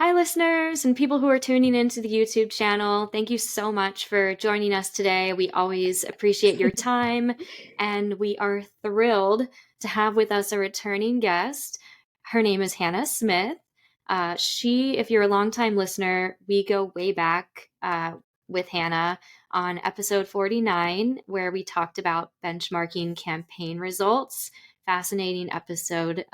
Hi, listeners and people who are tuning into the YouTube channel. Thank you so much for joining us today. We always appreciate your time, and we are thrilled to have with us a returning guest. Her name is Hannah Smith. If you're a longtime listener, we go way back with Hannah on episode 49, where we talked about benchmarking campaign results. Fascinating episode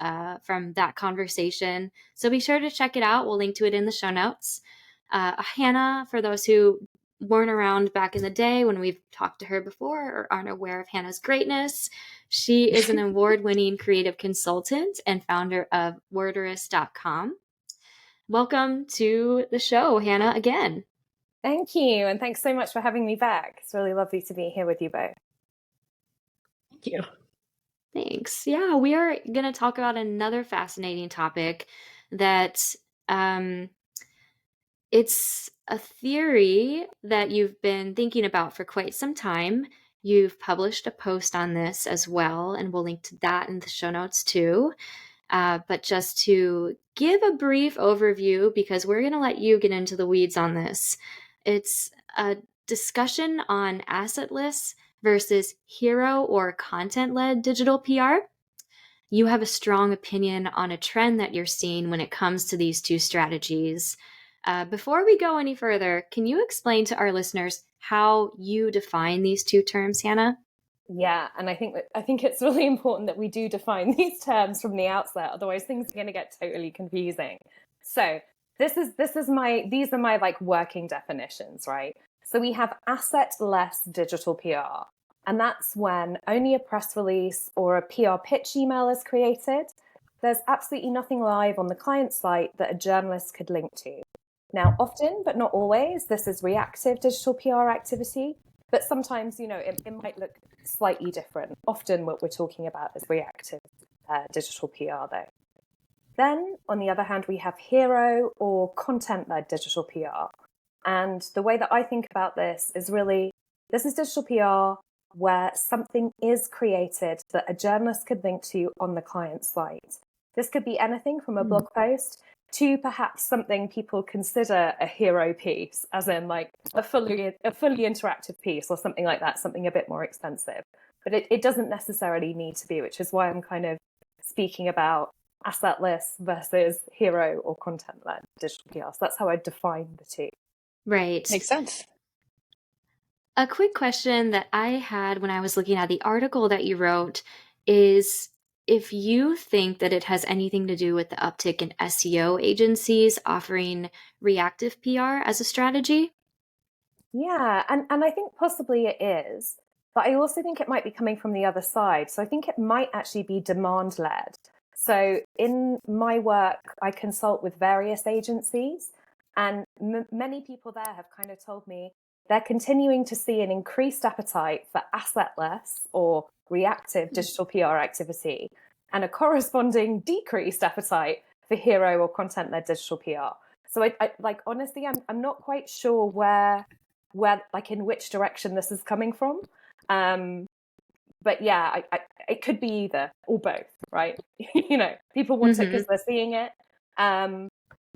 from that conversation. So be sure to check it out. We'll link to it in the show notes. Hannah, for those who weren't around back in the day when we've talked to her before or aren't aware of Hannah's greatness, she is an award-winning creative consultant and founder of Worderist.com. Welcome to the show, Hannah, again. Thank you. And thanks so much for having me back. It's really lovely to be here with you both. Thank you. Thanks. Yeah, we are going to talk about another fascinating topic that it's a theory that you've been thinking about for quite some time. You've published a post on this as well, and we'll link to that in the show notes too. But just to give a brief overview, because we're going to let you get into the weeds on this, it's a discussion on asset lists versus hero or content-led digital PR. You have a strong opinion on a trend that you're seeing when it comes to these two strategies. Before we go any further, can you explain to our listeners how you define these two terms, Hannah? Yeah, and I think it's really important that we do define these terms from the outset, otherwise things are going to get totally confusing. So these are my like working definitions, right? So we have asset-less digital PR, and that's when only a press release or a PR pitch email is created. There's absolutely nothing live on the client site that a journalist could link to. Now, often, but not always, this is reactive digital PR activity, but sometimes, it might look slightly different. Often what we're talking about is reactive digital PR though. Then, on the other hand, we have hero or content-led digital PR. And the way that I think about this is this is digital PR where something is created that a journalist could link to on the client site. This could be anything from a blog post to perhaps something people consider a hero piece, as in like a fully interactive piece or something like that, something a bit more expensive. But it doesn't necessarily need to be, which is why I'm kind of speaking about asset-less versus hero or content-led digital PR. So that's how I define the two. Right. Makes sense. A quick question that I had when I was looking at the article that you wrote is if you think that it has anything to do with the uptick in SEO agencies offering reactive PR as a strategy? Yeah, and I think possibly it is, but I also think it might be coming from the other side. So I think it might actually be demand-led. So in my work, I consult with various agencies, and many people there have kind of told me they're continuing to see an increased appetite for asset-less or reactive digital PR activity and a corresponding decreased appetite for hero or content-led digital PR. So I like, honestly, I'm not quite sure where like in which direction this is coming from. But yeah, it could be either or both, right? People want it because they're seeing it,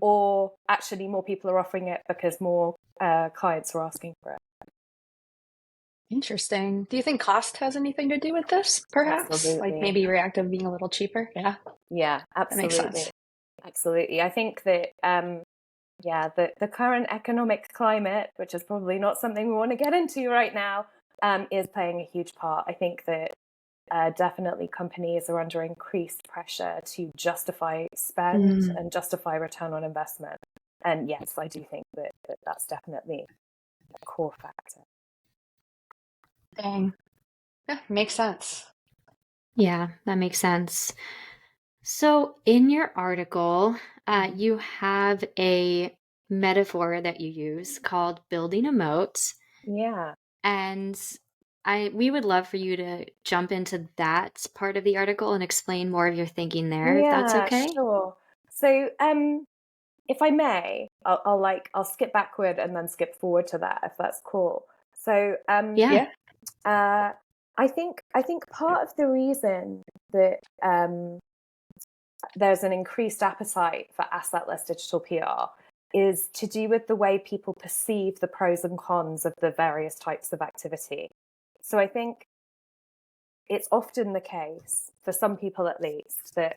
or actually more people are offering it because more clients are asking for it. Interesting. Do you think cost has anything to do with this, perhaps? Absolutely. Like maybe reactive being a little cheaper? Yeah, absolutely. That makes sense. Absolutely. I think that, the current economic climate, which is probably not something we want to get into right now, is playing a huge part. I think that definitely companies are under increased pressure to justify spend and justify return on investment. And yes, I do think that that's definitely a core factor. Dang. Yeah, makes sense. Yeah, that makes sense. So in your article, you have a metaphor that you use called building a moat. Yeah. And we would love for you to jump into that part of the article and explain more of your thinking there, if that's okay. Sure. So, if I may, I'll skip backward and then skip forward to that, if that's cool. So, Yeah. I think part of the reason that there's an increased appetite for assetless digital PR is to do with the way people perceive the pros and cons of the various types of activity. So I think it's often the case, for some people at least, that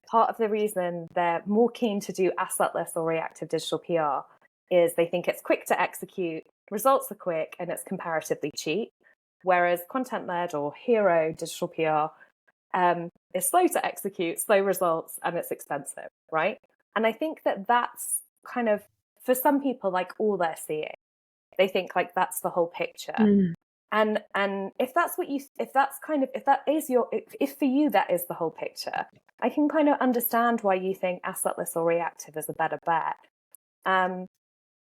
part of the reason they're more keen to do assetless or reactive digital PR is they think it's quick to execute, results are quick, and it's comparatively cheap. Whereas content-led or hero digital PR is slow to execute, slow results, and it's expensive, right? And I think that that's kind of, for some people, like all they're seeing. They think like that's the whole picture. And if that's what you, if that is your, if for you that is the whole picture, I can kind of understand why you think assetless or reactive is a better bet.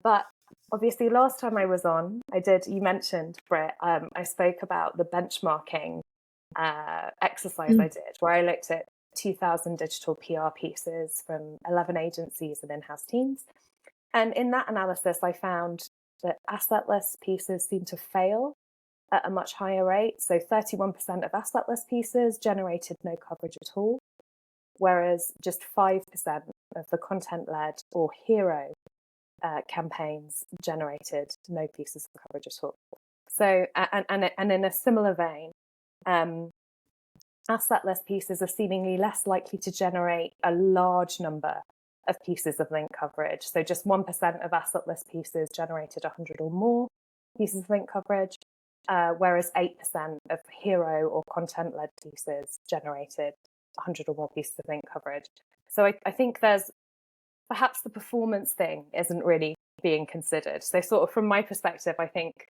But obviously, last time I was on, you mentioned, Britt, I spoke about the benchmarking exercise I did, where I looked at 2,000 digital PR pieces from 11 agencies and in-house teams. And in that analysis, I found that assetless pieces seem to fail at a much higher rate. So 31% of assetless pieces generated no coverage at all, whereas just 5% of the content-led or hero campaigns generated no pieces of coverage at all. So, and in a similar vein, assetless pieces are seemingly less likely to generate a large number of pieces of link coverage. So just 1% of assetless pieces generated 100 or more pieces of link coverage, whereas 8% of hero or content-led pieces generated 100 or more pieces of link coverage. So I think there's perhaps the performance thing isn't really being considered. So sort of from my perspective, I think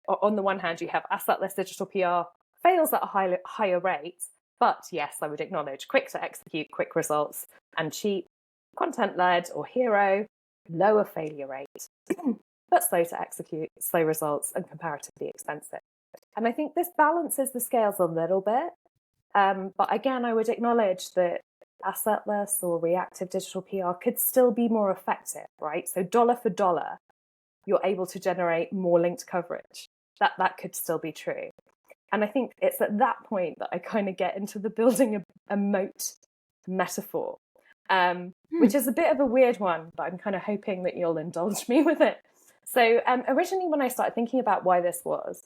on the one hand, you have assetless digital PR fails at a higher rate, but yes, I would acknowledge quick to execute, quick results, and cheap. Content-led or hero, lower failure rate, but slow to execute, slow results, and comparatively expensive. And I think this balances the scales a little bit. But again, I would acknowledge that assetless or reactive digital PR could still be more effective, right? So dollar for dollar, you're able to generate more linked coverage. That could still be true. And I think it's at that point that I kind of get into the building a moat metaphor, which is a bit of a weird one, but I'm kind of hoping that you'll indulge me with it. So originally when I started thinking about why this was,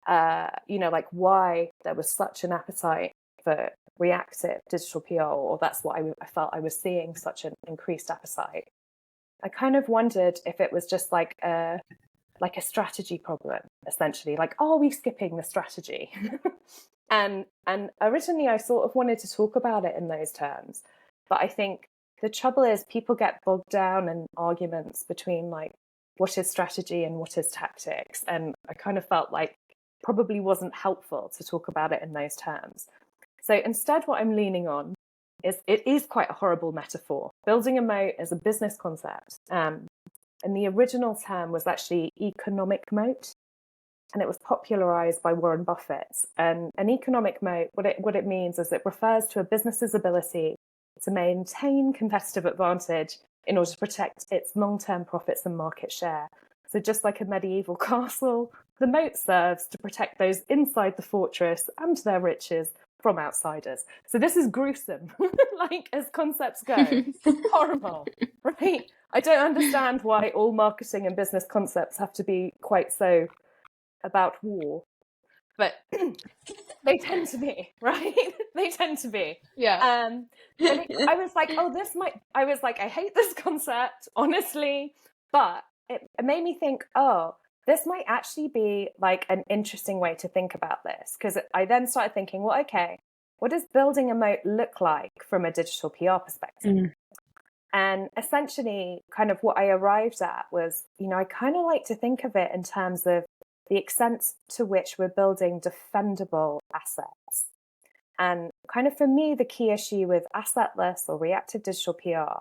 like why there was such an appetite for reactive digital PR, or that's what I felt I was seeing such an increased appetite, I kind of wondered if it was just like a strategy problem, essentially, like, are we skipping the strategy? and originally I sort of wanted to talk about it in those terms, but I think the trouble is people get bogged down in arguments between like what is strategy and what is tactics, and I kind of felt like probably wasn't helpful to talk about it in those terms. So instead what I'm leaning on is, it is quite a horrible metaphor. Building a moat is a business concept. And the original term was actually economic moat, and it was popularized by Warren Buffett. And an economic moat, what it means is it refers to a business's ability to maintain competitive advantage in order to protect its long-term profits and market share. So just like a medieval castle, the moat serves to protect those inside the fortress and their riches from outsiders. So this is gruesome, like as concepts go, horrible, right? I don't understand why all marketing and business concepts have to be quite so about war, but they tend to be, right? They tend to be. Yeah. I was like, I hate this concept, honestly, but it made me think, oh, this might actually be like an interesting way to think about this. Because I then started thinking, well, okay, what does building a moat look like from a digital PR perspective? And essentially, kind of what I arrived at was, I kind of like to think of it in terms of the extent to which we're building defendable assets. And kind of for me, the key issue with assetless or reactive digital PR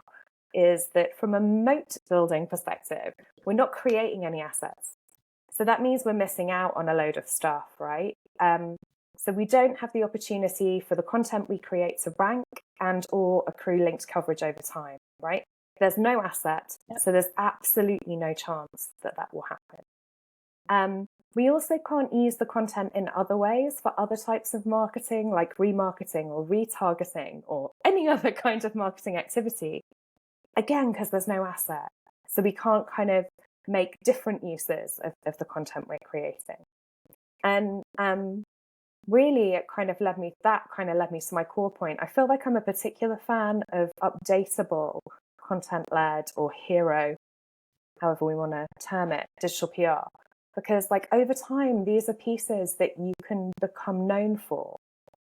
is that from a moat building perspective, we're not creating any assets. So that means we're missing out on a load of stuff, right? So we don't have the opportunity for the content we create to rank and or accrue linked coverage over time, right? There's no asset, so there's absolutely no chance that will happen. We also can't use the content in other ways for other types of marketing, like remarketing or retargeting or any other kind of marketing activity. Again, because there's no asset. So we can't kind of make different uses of the content we're creating. And really, it kind of led me to my core point. I feel like I'm a particular fan of updatable content-led or hero, however we want to term it, digital PR. Because like over time, these are pieces that you can become known for.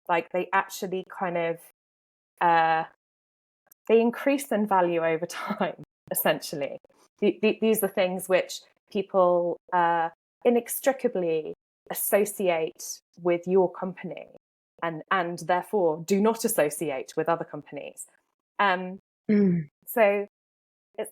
Like they actually kind of, they increase in value over time, essentially. These are things which people inextricably associate with your company and therefore do not associate with other companies. So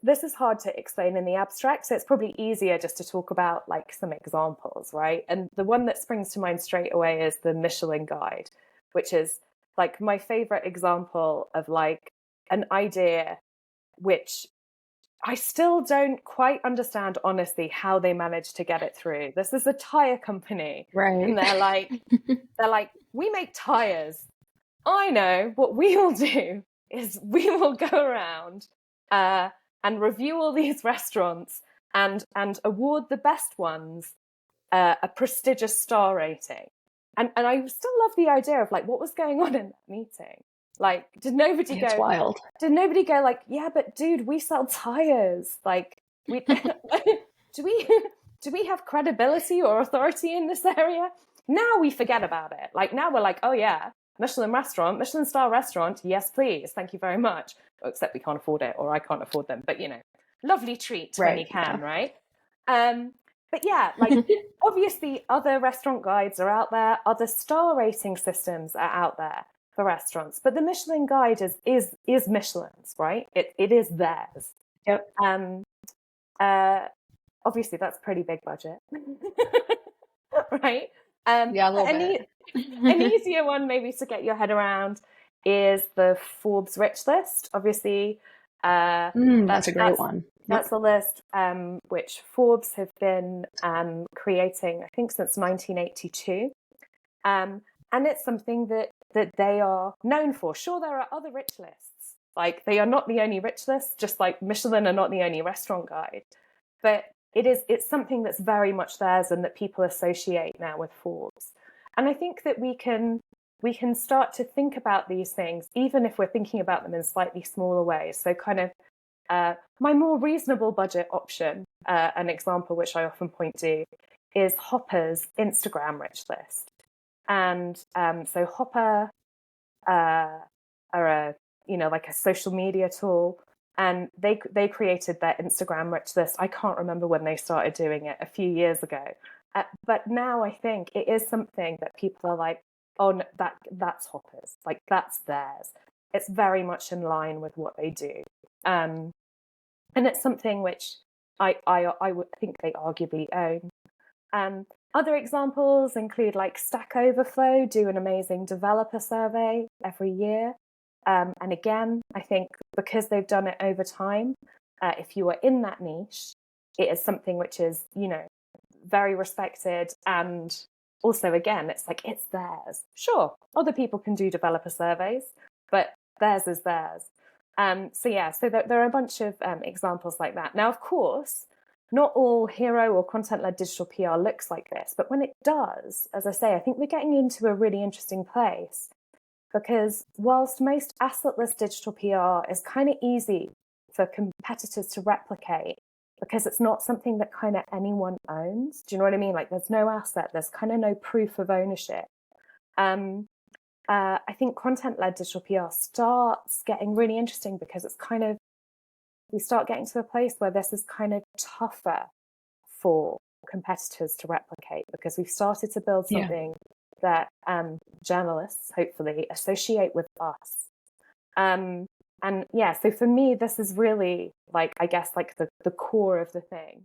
this is hard to explain in the abstract, so it's probably easier just to talk about like some examples, right? And the one that springs to mind straight away is the Michelin Guide, which is like my favorite example of like an idea which I still don't quite understand, honestly, how they managed to get it through. This is a tire company, Right. and they're like, we make tires. I know what we will do is we will go around and review all these restaurants and award the best ones a prestigious star rating. And I still love the idea of like what was going on in that meeting. Like, did nobody It's wild. like, yeah, but dude, we sell tires. Like, we do we have credibility or authority in this area? Now we forget about it. Like now we're like, oh yeah, Michelin star restaurant. Yes, please. Thank you very much. Except we can't afford it, or I can't afford them. But you know, lovely treat when you can, right? But yeah, like obviously other restaurant guides are out there, other star rating systems are out there for restaurants, but the Michelin Guide is Michelin's, right? It is theirs. Yep. Obviously that's pretty big budget, right? Yeah, a little bit. An easier one maybe to get your head around is the Forbes Rich List. Obviously, that's a great one. That's a list which Forbes have been creating, I think, since 1982. And it's something that they are known for. Sure, there are other rich lists. Like, they are not the only rich list, just like Michelin are not the only restaurant guide. But it's something that's very much theirs and that people associate now with Forbes. And I think that we can start to think about these things, even if we're thinking about them in slightly smaller ways. So kind of my more reasonable budget option, an example which I often point to, is Hopper's Instagram rich list. And so Hopper are like a social media tool, and they created their Instagram rich list. I can't remember when they started doing it, a few years ago, but now I think it is something that people are like, oh, no, that's Hopper's, like that's theirs. It's very much in line with what they do, and it's something which I would think they arguably own. Other examples include like Stack Overflow do an amazing developer survey every year. And again, I think because they've done it over time, if you are in that niche, it is something which is, you know, very respected. And also, again, it's like, it's theirs. Sure, other people can do developer surveys, but theirs is theirs. So there are a bunch of examples like that. Now, of course, not all hero or content-led digital PR looks like this, but when it does, as I say, I think we're getting into a really interesting place, because whilst most assetless digital PR is kind of easy for competitors to replicate, because it's not something that kind of anyone owns. Do you know what I mean? Like there's no asset, there's kind of no proof of ownership. I think content-led digital PR starts getting really interesting because it's kind of, we start getting to a place where this is kind of tougher for competitors to replicate, because we've started to build something that journalists hopefully associate with us. So for me, this is really like, I guess, like the core of the thing.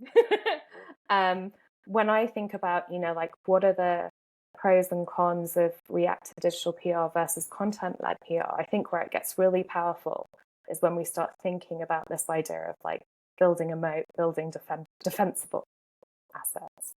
When I think about, you know, like what are the pros and cons of reactive digital PR versus content-led PR, I think where it gets really powerful is when we start thinking about this idea of like building a moat, building defensible assets.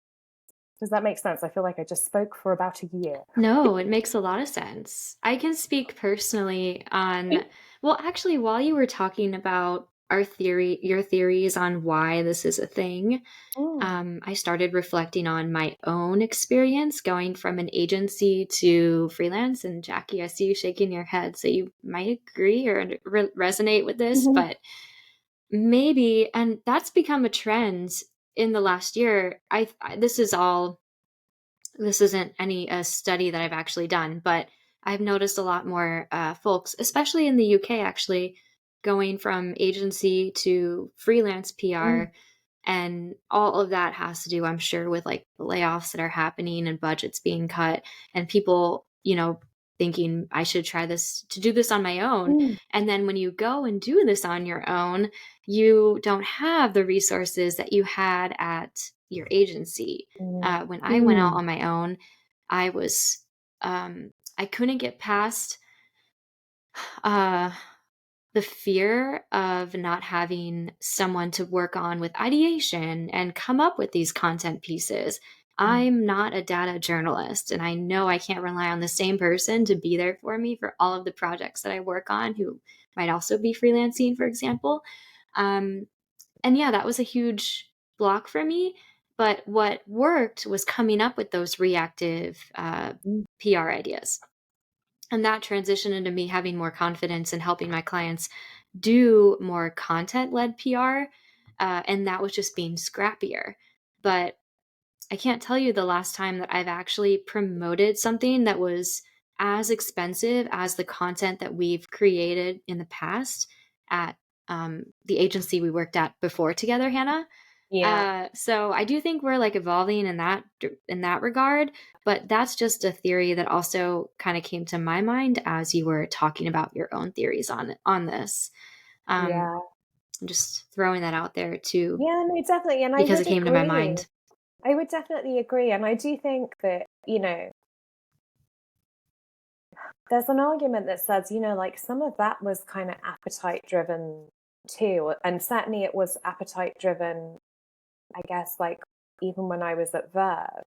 Does that make sense? I feel like I just spoke for about a year. No, it makes a lot of sense. I can speak personally on, well, actually, while you were talking about your theories on why this is a thing, Mm, I started reflecting on my own experience going from an agency to freelance. And Jackie, I see you shaking your head, so you might agree or resonate with this, mhm, but maybe, and that's become a trend in the last year. This isn't any a study that I've actually done, but I've noticed a lot more folks, especially in the UK, actually going from agency to freelance mm, PR, and all of that has to do, I'm sure, with like the layoffs that are happening and budgets being cut and people, thinking I should try this to do this on my own. mm, And then when you go and do this on your own, you don't have the resources that you had at your agency. mm, When I went out mm, on my own, I was, I couldn't get past uh, the fear of not having someone to work on with ideation and come up with these content pieces. mm, I'm not a data journalist, and I know I can't rely on the same person to be there for me for all of the projects that I work on, who might also be freelancing, for example. Um, and yeah, that was a huge block for me. But what worked was coming up with those reactive mm, PR ideas. And that transitioned into me having more confidence in helping my clients do more content led PR. And that was just being scrappier. But I can't tell you the last time that I've actually promoted something that was as expensive as the content that we've created in the past at the agency we worked at before together, Hannah. yeah, So I do think we're like evolving in that regard, but that's just a theory that also kind of came to my mind as you were talking about your own theories on this. Um, yeah, I'm just throwing that out there too yeah. No, definitely, and I because it would came to my agree. mind. I would definitely agree, and I do think that there's an argument that says like some of that was kind of appetite driven too, and certainly it was appetite driven. I guess like even when I was at Verve,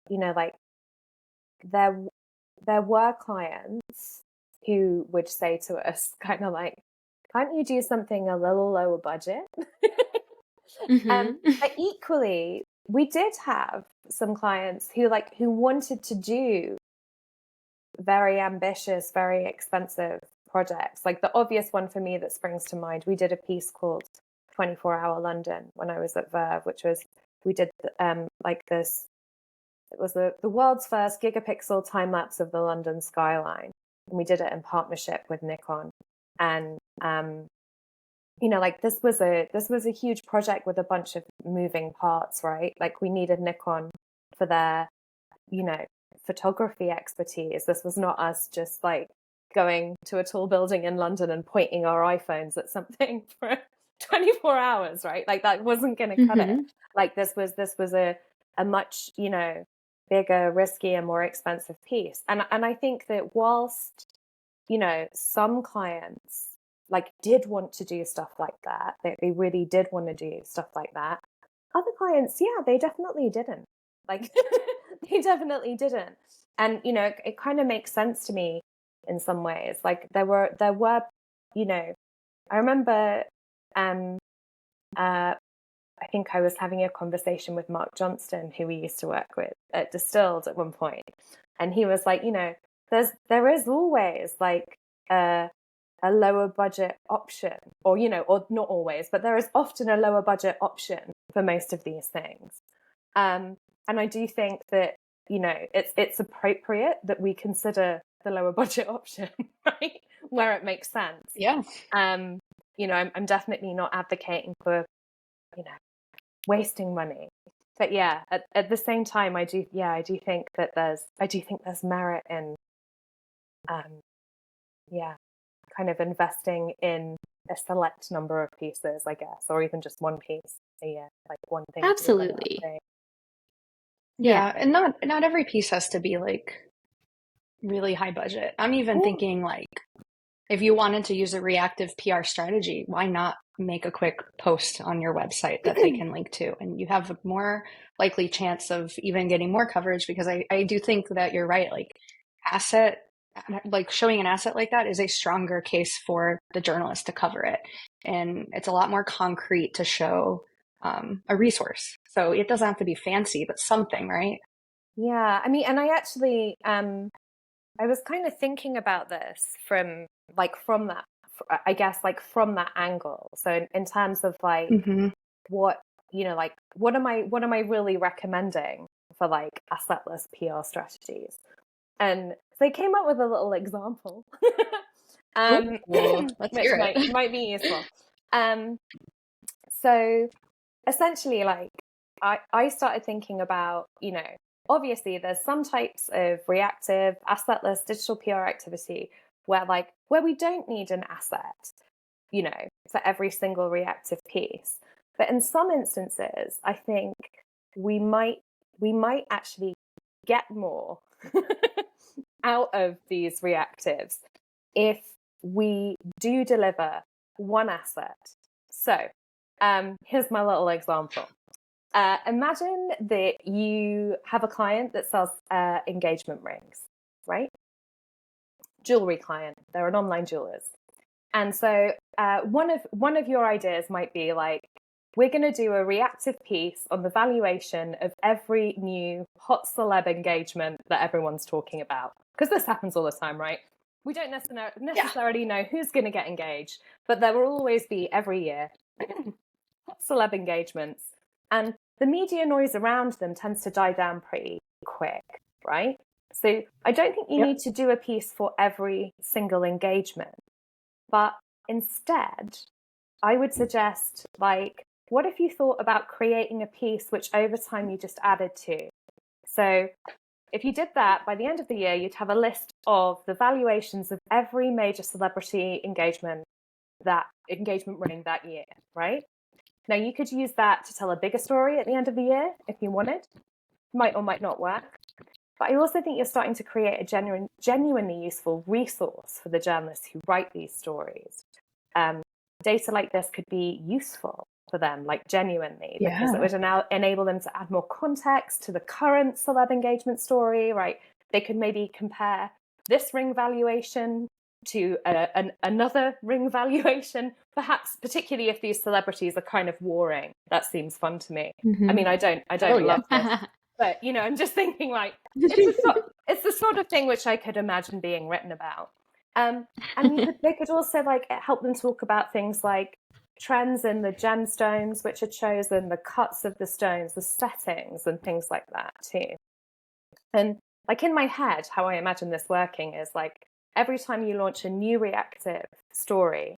like there there were clients who would say to us kind of like, can't you do something a little lower budget? Hmm. But equally, we did have some clients who wanted to do very ambitious, very expensive projects. Like the obvious one for me that springs to mind, we did a piece called 24-Hour London when I was at Verve, which was we did like this. It was the world's first gigapixel time lapse of the London skyline, and we did it in partnership with Nikon. And like this was a huge project with a bunch of moving parts, right? Like we needed Nikon for their you know photography expertise. This was not us just like going to a tall building in London and pointing our iPhones at something for 24 hours, right? Like that wasn't going to cut it. Hmm. Like this was a much bigger, riskier, more expensive piece. And I think that whilst some clients like did want to do stuff like that, they really did want to do stuff like that. Other clients, yeah, they definitely didn't. Like they definitely didn't. And it kind of makes sense to me in some ways. Like there were I remember um uh I think I was having a conversation with Mark Johnston, who we used to work with at Distilled at one point, and he was like, there is always like a lower budget option, or not always, but there is often a lower budget option for most of these things. And I do think that it's appropriate that we consider the lower budget option, right, where it makes sense. Yeah. I'm definitely not advocating for you know wasting money. But yeah, at the same time, I do think that there's merit in um yeah, kind of investing in a select number of pieces, I guess, or even just one piece a year, like one thing that you're going to Absolutely. update. Yeah. Yeah. And not every piece has to be like really high budget. I'm even Yeah. thinking like if you wanted to use a reactive PR strategy, why not make a quick post on your website that they can link to, and you have a more likely chance of even getting more coverage, because I do think that you're right. Showing an asset like that is a stronger case for the journalist to cover it. And it's a lot more concrete to show a resource. So it doesn't have to be fancy, but something, right? Yeah. I mean, and I actually, I was kind of thinking about this from that, I guess, like from that angle. So in terms of like what, like what am I really recommending for like assetless PR strategies? And so I came up with a little example, Let's which hear it. might be useful. So essentially, like I started thinking about, obviously there's some types of reactive, assetless digital PR activity where we don't need an asset, for every single reactive piece. But in some instances, I think we might actually get more out of these reactives if we do deliver one asset. So here's my little example. Imagine that you have a client that sells engagement rings, right? Jewelry client. They're an online jewelers. And so one of your ideas might be like, we're going to do a reactive piece on the valuation of every new hot celeb engagement that everyone's talking about. Because this happens all the time, right? We don't necessarily know who's going to get engaged, but there will always be every year hot celeb engagements. And the media noise around them tends to die down pretty quick, right? So I don't think you need to do a piece for every single engagement. But instead, I would suggest, like, what if you thought about creating a piece which over time you just added to? So if you did that, by the end of the year, you'd have a list of the valuations of every major celebrity engagement ring that year, right? Now, you could use that to tell a bigger story at the end of the year if you wanted. Might or might not work. But I also think you're starting to create a genuinely useful resource for the journalists who write these stories. Data like this could be useful for them, like genuinely, because it would enable them to add more context to the current celeb engagement story, right? They could maybe compare this ring valuation to another ring valuation, perhaps particularly if these celebrities are kind of warring. That seems fun to me. I mean, I don't love this. But, I'm just thinking like, it's the sort of thing which I could imagine being written about. And they could also like help them talk about things like trends in the gemstones which are chosen, the cuts of the stones, the settings and things like that too. And like in my head, how I imagine this working is like every time you launch a new reactive story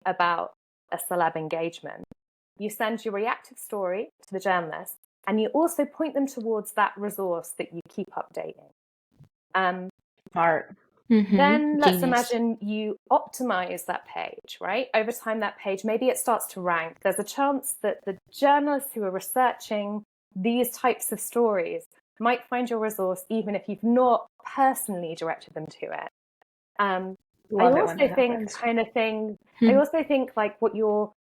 about a celeb engagement, you send your reactive story to the journalist, and you also point them towards that resource that you keep updating. Smart. Then let's imagine you optimize that page, right? Over time, that page, maybe it starts to rank. There's a chance that the journalists who are researching these types of stories might find your resource even if you've not personally directed them to it. I also think like what you're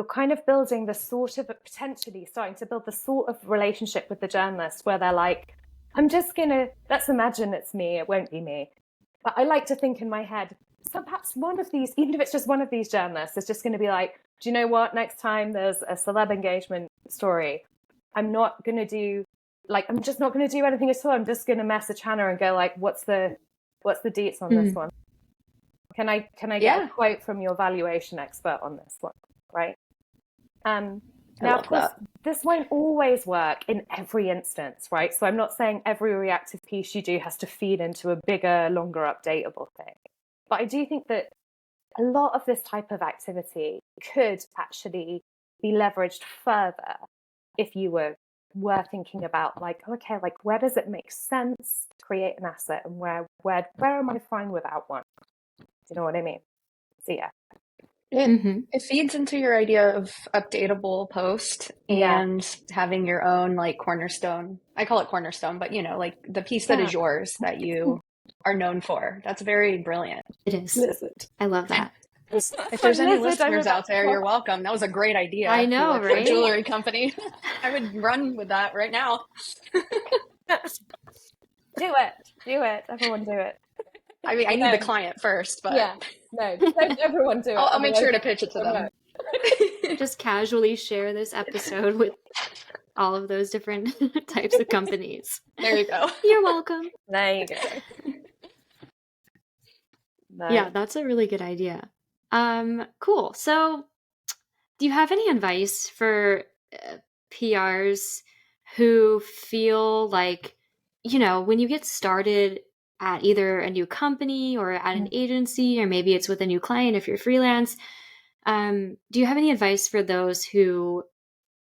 kind of building the sort of potentially starting to build the sort of relationship with the journalist where they're like, let's imagine it's me, it won't be me. But I like to think in my head, so perhaps one of these, even if it's just one of these journalists, is just going to be like, do you know what? Next time there's a celeb engagement story, I'm just not going to do anything at all. I'm just going to message Hannah and go like, what's the deets on this one? Can I get a quote from your valuation expert on this one? Right. Now, of course, this won't always work in every instance, right? So I'm not saying every reactive piece you do has to feed into a bigger, longer, updatable thing. But I do think that a lot of this type of activity could actually be leveraged further if you were thinking about like, okay, like where does it make sense to create an asset and where am I fine without one? Do you know what I mean? So yeah. It feeds into your idea of updatable post and having your own like cornerstone. I call it cornerstone, but like the piece that is yours that you are known for. That's very brilliant. It is. I love that. If there's any Lizard over listeners that out there, you're welcome. That was a great idea. I If you know, work for a right? jewelry company, I would run with that right now. Do it. Everyone do it. I mean, I need the client first, but Yeah, no, don't everyone do it. I'll make sure to otherwise pitch it to so them. much. Just casually share this episode with all of those different types of companies. There you go. You're welcome. There you go. No. Yeah, that's a really good idea. Cool. So, do you have any advice for PRs who feel like, when you get started at either a new company or at an agency, or maybe it's with a new client if you're freelance, do you have any advice for those who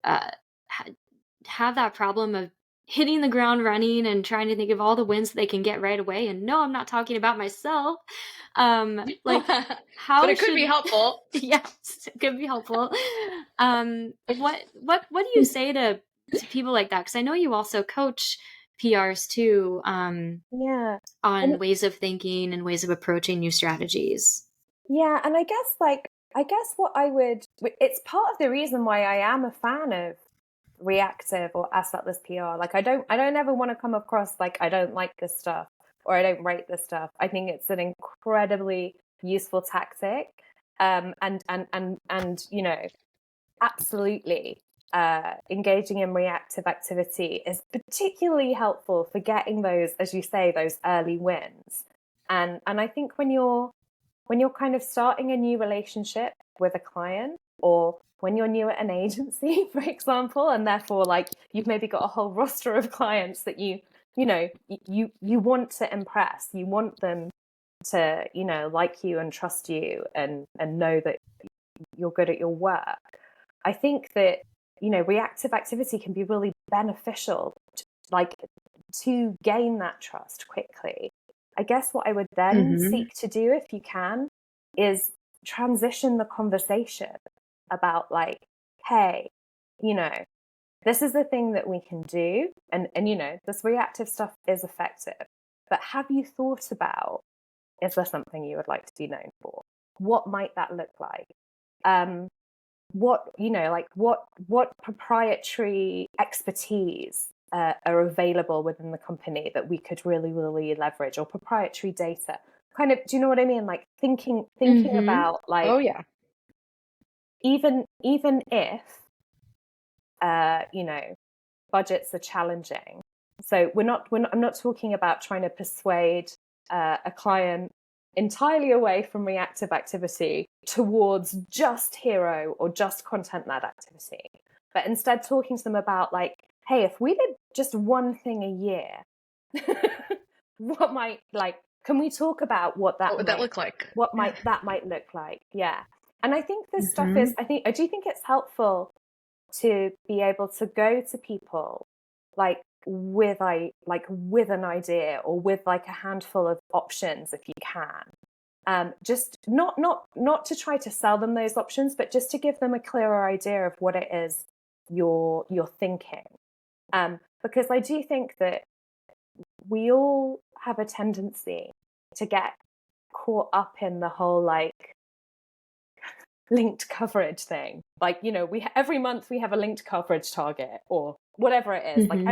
have that problem of hitting the ground running and trying to think of all the wins that they can get right away? And no, I'm not talking about myself. Like, how but it could be helpful. Yes, it could be helpful. What do you say to people like that? Because I know you also coach PRs too, on ways of thinking and ways of approaching new strategies. Yeah, and I guess what it's part of the reason why I am a fan of reactive or assetless PR. Like I don't ever want to come across like I don't like this stuff or I don't rate this stuff. I think it's an incredibly useful tactic. And absolutely engaging in reactive activity is particularly helpful for getting those, as you say, those early wins. And I think when you're kind of starting a new relationship with a client, or when you're new at an agency, for example, and therefore like you've maybe got a whole roster of clients that you want to impress, you want them to, like you and trust you and know that you're good at your work. I think that, reactive activity can be really beneficial to gain that trust quickly. I guess what I would then seek to do, if you can, is transition the conversation about like, hey, this is the thing that we can do. And this reactive stuff is effective. But have you thought about, is there something you would like to be known for? What might that look like? What proprietary expertise are available within the company that we could really, really leverage, or proprietary data? Kind of, do you know what I mean? Like thinking about like, oh yeah, even if budgets are challenging. So I'm not talking about trying to persuade a client entirely away from reactive activity towards just hero or just content-led activity, but instead talking to them about like, hey, if we did just one thing a year, what might, like, can we talk about what that would that look like? What that might look like? Yeah. And I think this stuff is, I do think it's helpful to be able to go to people like with an idea, or with like a handful of options if you can. Just not to try to sell them those options, but just to give them a clearer idea of what it is you're thinking. Because I do think that we all have a tendency to get caught up in the whole like linked coverage thing. Like, every month we have a linked coverage target, or whatever it is. Like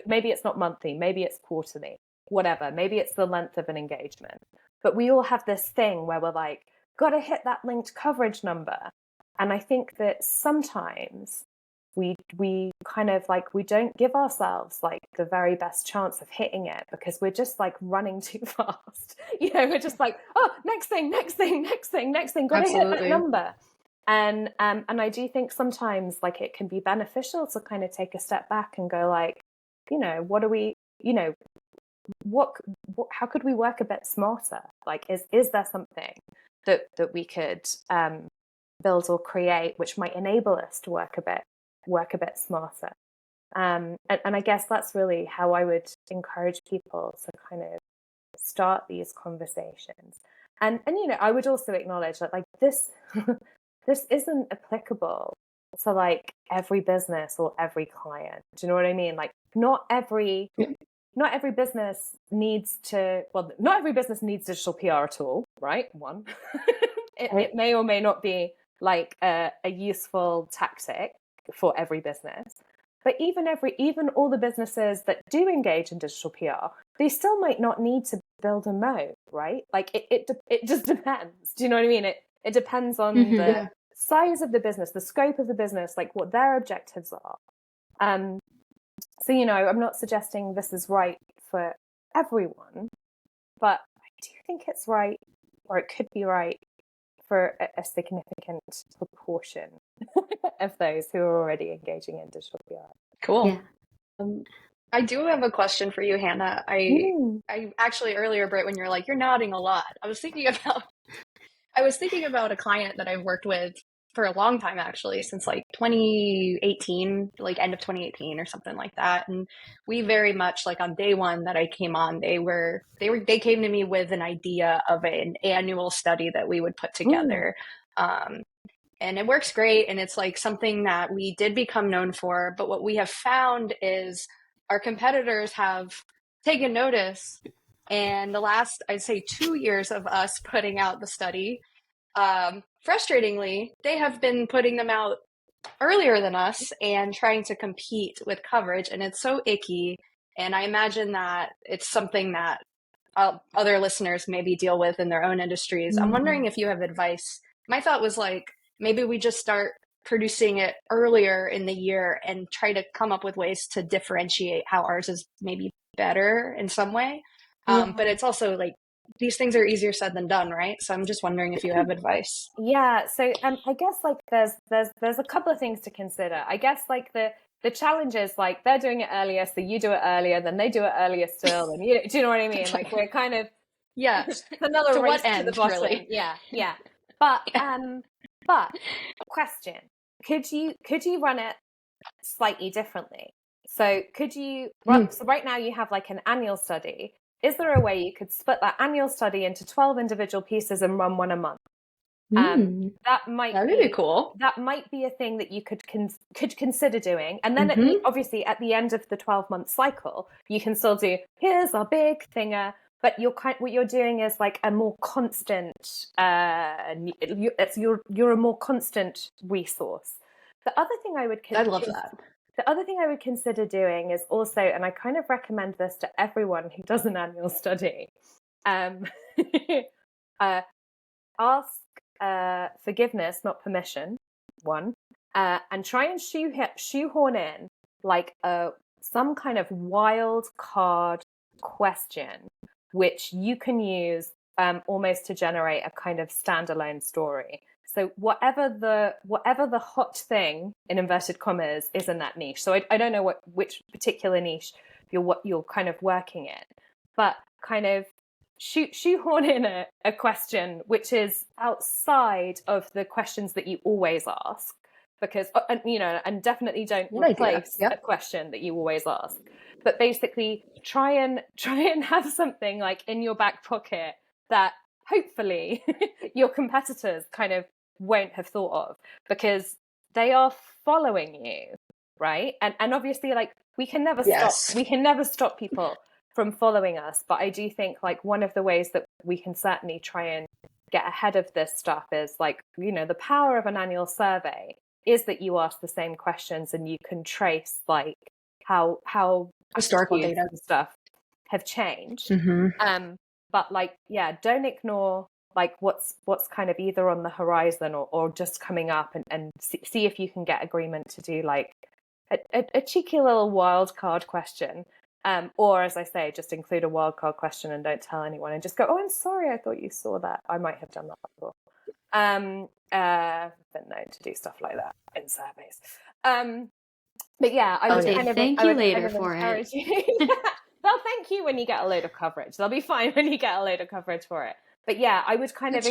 maybe it's not monthly, maybe it's quarterly, whatever, maybe it's the length of an engagement. But we all have this thing where we're like, gotta hit that linked coverage number. And I think that sometimes we kind of like, we don't give ourselves like the very best chance of hitting it, because we're just like running too fast. We're just like, oh, next thing, gotta hit that number. And I do think sometimes like it can be beneficial to kind of take a step back and go like, what do we, what how could we work a bit smarter? Like, is there something that we could build or create which might enable us to work a bit smarter? And I guess that's really how I would encourage people to kind of start these conversations. And I would also acknowledge that like this this isn't applicable to like every business or every client. Do you know what I mean? Like not every business needs digital PR at all, right? One. it may or may not be like a useful tactic for every business. But even all the businesses that do engage in digital PR, they still might not need to build a moat, right? Like it just depends. Do you know what I mean? It depends on the size of the business, the scope of the business, like what their objectives are. So, I'm not suggesting this is right for everyone, but I do think it's right, or it could be right for a significant proportion of those who are already engaging in digital PR. Cool. Yeah. I do have a question for you, Hannah. I actually earlier, Britt, when you're like, you're nodding a lot, I was thinking about a client that I've worked with for a long time, actually, since like 2018, like end of 2018 or something like that. And we very much, like on day one that I came on, they came to me with an idea of an annual study that we would put together. And it works great. And it's like something that we did become known for. But what we have found is our competitors have taken notice. And the last, I'd say, 2 years of us putting out the study, frustratingly, they have been putting them out earlier than us and trying to compete with coverage. And it's so icky. And I imagine that it's something that other listeners maybe deal with in their own industries. I'm wondering if you have advice. My thought was like, maybe we just start producing it earlier in the year and try to come up with ways to differentiate how ours is maybe better in some way. But it's also like, these things are easier said than done, right? So I'm just wondering if you have advice. Yeah. So I guess like there's a couple of things to consider. I guess like the challenge is like they're doing it earlier, so you do it earlier, then they do it earlier still, and do you know what I mean? Like we're kind of another to race what end, to the bottom. really? Yeah. But question: Could you run it slightly differently? So could you? So right now you have like an annual study. Is there a way you could split that annual study into 12 individual pieces and run one a month? That might be cool. That might be a thing that you could consider doing. And then obviously at the end of the 12-month cycle, you can still do, here's our big thinger, but what you're doing is like a more constant, you're a more constant resource. The other thing I would I love that. The other thing I would consider doing is also, and I kind of recommend this to everyone who does an annual study, ask forgiveness, not permission, and try and shoehorn in like some kind of wild card question, which you can use almost to generate a kind of standalone story. So whatever the hot thing in inverted commas is in that niche. So I don't know which particular niche you're kind of working in, but kind of shoehorn in a question which is outside of the questions that you always ask, because and definitely don't replace a question that you always ask, but basically try and have something like in your back pocket that hopefully your competitors kind of won't have thought of, because they are following you, right? And obviously like we can never stop people from following us, but I do think like one of the ways that we can certainly try and get ahead of this stuff is like, the power of an annual survey is that you ask the same questions and you can trace like how historical data and stuff have changed. But like, don't ignore like what's kind of either on the horizon or just coming up, and see if you can get agreement to do like a cheeky little wild card question. Or as I say, just include a wildcard question and don't tell anyone, and just go, oh, I'm sorry, I thought you saw that. I might have done that before. Been known to do stuff like that in surveys. But yeah, I would kind of thank you later for it. They'll thank you when you get a load of coverage. They'll be fine when you get a load of coverage for it. But yeah, I would kind of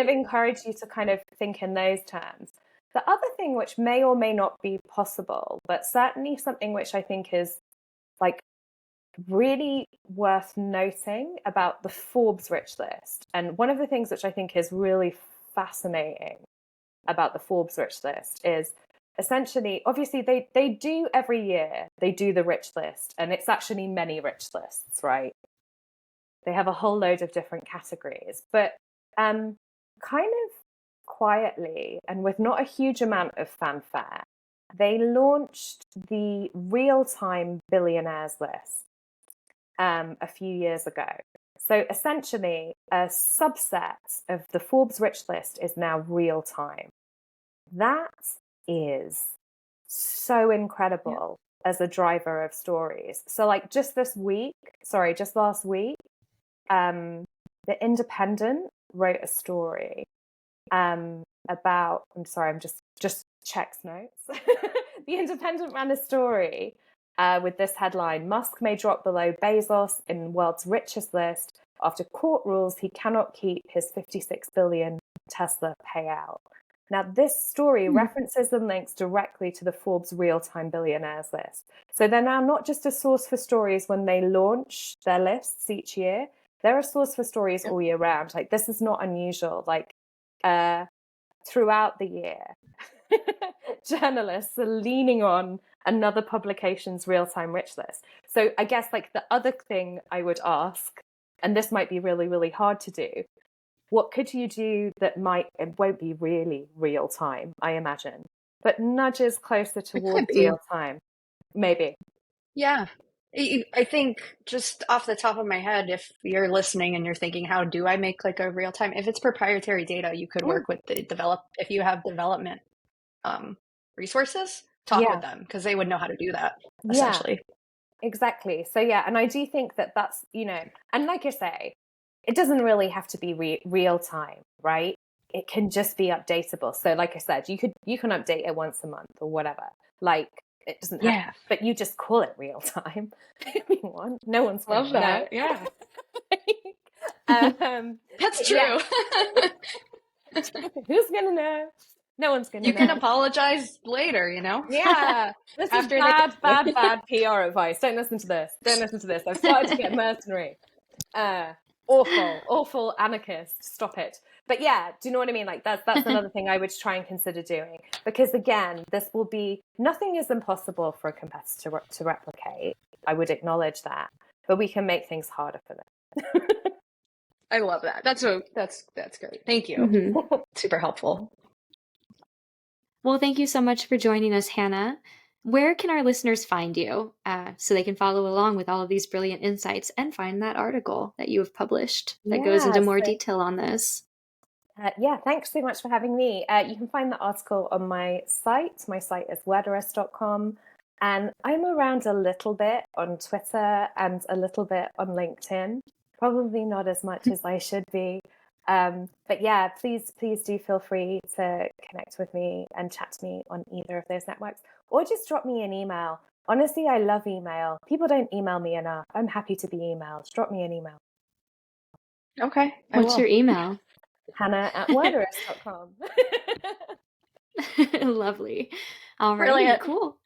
encourage you to kind of think in those terms. The other thing which may or may not be possible, but certainly something which I think is like really worth noting about the Forbes Rich List. And one of the things which I think is really fascinating about the Forbes Rich List is essentially, obviously they do every year, they do the Rich List, and it's actually many Rich Lists, right? They have a whole load of different categories, but kind of quietly and with not a huge amount of fanfare, they launched the real-time billionaires list a few years ago. So essentially, a subset of the Forbes rich list is now real time. That is so incredible as a driver of stories. So like just last week, The Independent wrote a story about, I'm just checks notes. The Independent ran a story with this headline: Musk may drop below Bezos in world's richest list after court rules he cannot keep his 56 billion Tesla payout. Now, this story references and links directly to the Forbes real-time billionaires list. So they're now not just a source for stories when they launch their lists each year. They're a source for stories all year round. Like, this is not unusual. Like, throughout the year, journalists are leaning on another publication's real-time rich list. So I guess like the other thing I would ask, and this might be really, really hard to do, what could you do that it won't be really real time, I imagine, but nudges closer towards real time? Maybe. Yeah. I think just off the top of my head, if you're listening and you're thinking, how do I make like a real time? If it's proprietary data, you could work with if you have development resources, talk with them because they would know how to do that essentially. Exactly. So yeah, and I do think that that's, and like I say, it doesn't really have to be real time, right? It can just be updatable. So like I said, you can update it once a month or whatever. Like it doesn't have, but you just call it real time if you want. No one's gonna know. Yeah. That's true. Yeah. Who's gonna know? No one's gonna know. You can apologize later, Yeah. This is bad PR advice. Don't listen to this. I've started to get mercenary. Awful anarchist. Stop it. But yeah, do you know what I mean? Like that's another thing I would try and consider doing, because again, nothing is impossible for a competitor to replicate. I would acknowledge that, but we can make things harder for them. I love that. That's great. Thank you. Super helpful. Well, thank you so much for joining us, Hannah. Where can our listeners find you so they can follow along with all of these brilliant insights and find that article that you have published that goes into more detail on this? Thanks so much for having me. You can find the article on my site. My site is worderist.com. And I'm around a little bit on Twitter and a little bit on LinkedIn. Probably not as much as I should be. But yeah, please do feel free to connect with me and chat to me on either of those networks, or just drop me an email. Honestly, I love email. People don't email me enough. I'm happy to be emailed. Drop me an email. Okay. What's your email? Hannah@worderist.com. Lovely. All right. Brilliant. Cool.